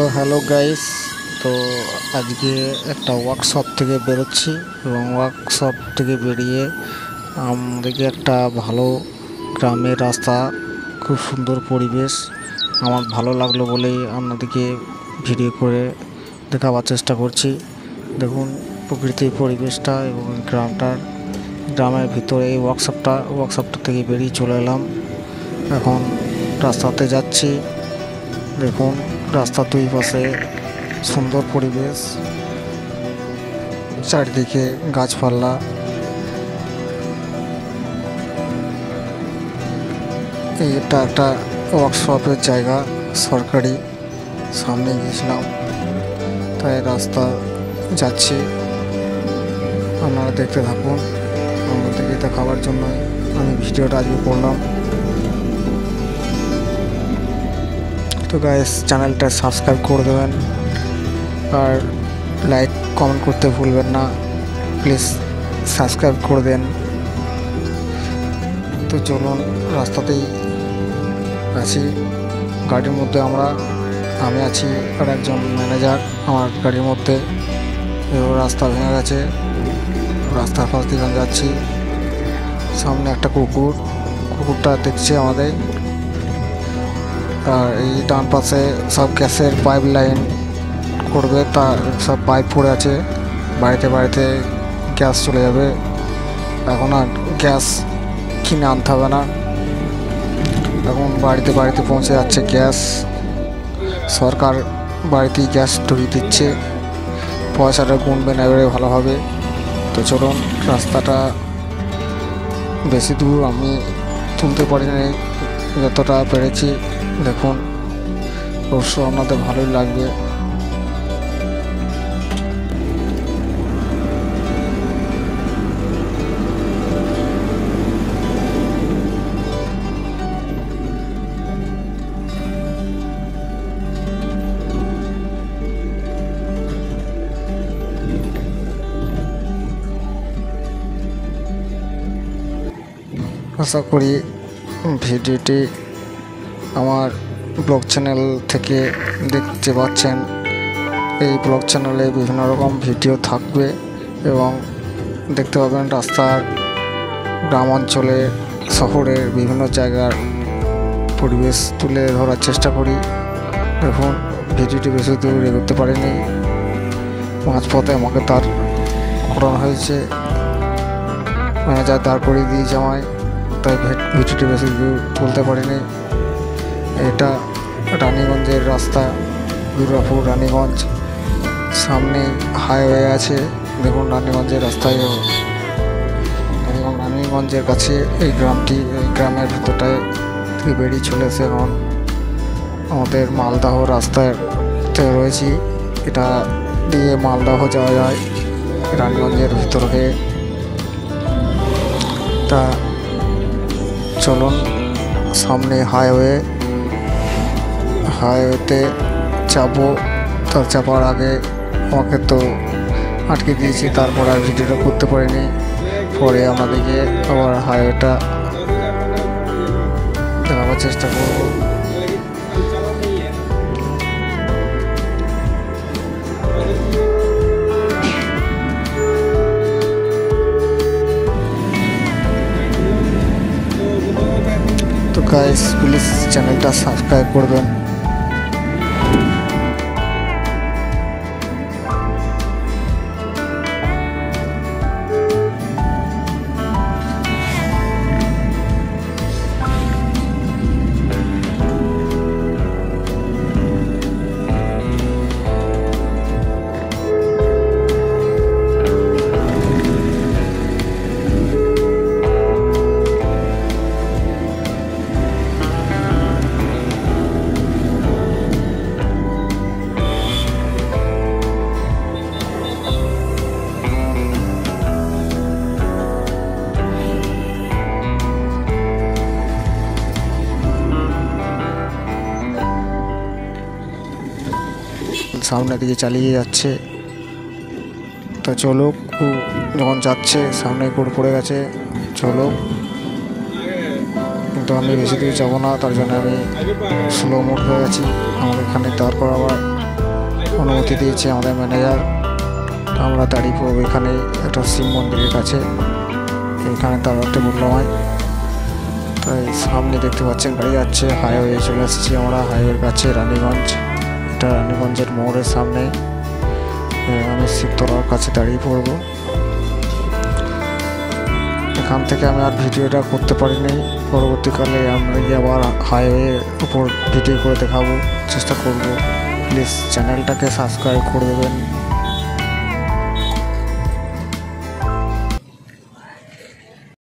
তো hello guys, তো আজকে একটা ওয়ার্কশপ থেকে বেরোচ্ছি এবং ওয়ার্কশপ থেকে বেরিয়ে আমাদেরকে একটা ভালো গ্রামের রাস্তা, খুব সুন্দর পরিবেশ আমার ভালো লাগলো বলেই আপনাদেরকে ভিডিও করে দেখাবার চেষ্টা করছি। দেখুন প্রকৃতির পরিবেশটা এবং গ্রামের ভিতরে এই ওয়ার্কশপটা থেকে বেরিয়ে চলে এলাম। এখন রাস্তাতে যাচ্ছি। দেখুন রাস্তার দুই পাশে সুন্দর পরিবেশ, চারিদিকে গাছপালা। এটা একটা ওয়ার্কশপের জায়গা, সরকারি। সামনে গিয়েছিলাম, তাই রাস্তা যাচ্ছি, আপনারা দেখতে থাকুন। আমাদেরকে দেখাবার জন্য আমি ভিডিওটা আজকে করলাম। তো গাইস, চ্যানেলটা সাবস্ক্রাইব করে দেবেন আর লাইক কমেন্ট করতে ভুলবেন না, প্লিজ সাবস্ক্রাইব করে দেন। তো চলুন, রাস্তাতেই আছি, গাড়ির মধ্যে আমি আছি আর একজন ম্যানেজার আমার গাড়ির মধ্যে। রাস্তা ভেঙে গেছে, রাস্তার পাশ দিয়ে আমি যাচ্ছি। সামনে একটা কুকুরটা দেখছে আমাদের। আর এই ডান পাশে সব গ্যাসের পাইপ লাইন করবে, তার সব পাইপ পড়ে আছে। বাড়িতে গ্যাস চলে যাবে। এখন আর গ্যাস কিনে আনতে হবে না, এখন বাড়িতে পৌঁছে যাচ্ছে গ্যাস। সরকার বাড়িতেই গ্যাস ঢুকিয়ে দিচ্ছে, পয়সাটা গুনবে এবারে ভালোভাবে। তো চলুন, রাস্তাটা বেশি দূর আমি তুলতে পারিনি, যতটা পেরেছি দেখুন। অবশ্য আপনাদের ভালোই লাগবে। আশা করি ভিডিওটি আমার ব্লগ চ্যানেল থেকে দেখতে পাচ্ছেন। এই ব্লগ চ্যানেলে বিভিন্ন রকম ভিডিও থাকবে এবং দেখতে পাবেন রাস্তার, গ্রাম অঞ্চলে, শহরের বিভিন্ন জায়গার পরিবেশ তুলে ধরার চেষ্টা করি। দেখুন ভিডিওটি বেশি দূর এগোতে পারিনি, মাঝপথে আমাকে দাঁড় করানো হয়েছে, ম্যানেজার দাঁড় করিয়ে দিয়েছে আমায়, তাই ভিডিওটি বেশি দূর তুলতে পারিনি। এটা রানীগঞ্জের রাস্তা, দুর্গাপুর রানীগঞ্জ। সামনে হাইওয়ে আছে, দেখুন রানীগঞ্জের রাস্তায় এবং রানীগঞ্জের কাছে এই গ্রামের ভিতরটায় থেকে বেরিয়ে চলেছে। এখন আমাদের মালদহ রাস্তায় রয়েছি, এটা দিয়ে মালদহ যাওয়া যায় রানীগঞ্জের ভিতর হয়ে। তা চলুন, সামনে হাইওয়েতে যাবো। তার চাপার আগে আমাকে তো আটকে দিয়েছি, তারপর আর ভিডিওটা করতে পারিনি। পরে আমাদেরকে আবার হাইওয়েটা দেখাবার চেষ্টা করব। তো গাইস, প্লিজ চ্যানেলটা সাবস্ক্রাইব করবেন। সামনের দিকে চালিয়ে যাচ্ছে। তো চলো, যখন যাচ্ছে সামনে পড়ে গেছে, চলো। কিন্তু আমি বেশি দূর যাবো না, তার জন্য আমি স্লো মোড হয়ে গেছি। আমাকে এখানে দাঁড় করাবার অনুমতি দিয়েছে আমাদের ম্যানেজার। আমরা দাঁড়িয়ে পড়বো এখানে একটা শিব মন্দিরের কাছে, এখানে দাঁড়াতে বললাম হয়। তাই সামনে দেখতে পাচ্ছেন গাড়ি যাচ্ছে, হাইওয়ে চলে এসেছি আমরা হাইওয়ের কাছে, রানীগঞ্জ। এটা রানীগঞ্জের মোড়ের সামনে, আমি শিবতলার কাছে দাঁড়িয়ে পড়বো। এখান থেকে আমি আর ভিডিওটা করতে পারিনি, পরবর্তীকালে আমরা গিয়ে আবার হাইওয়ের উপর ভিডিও করে দেখাবো চেষ্টা করব। প্লিজ চ্যানেলটাকে সাবস্ক্রাইব করে দেবেন।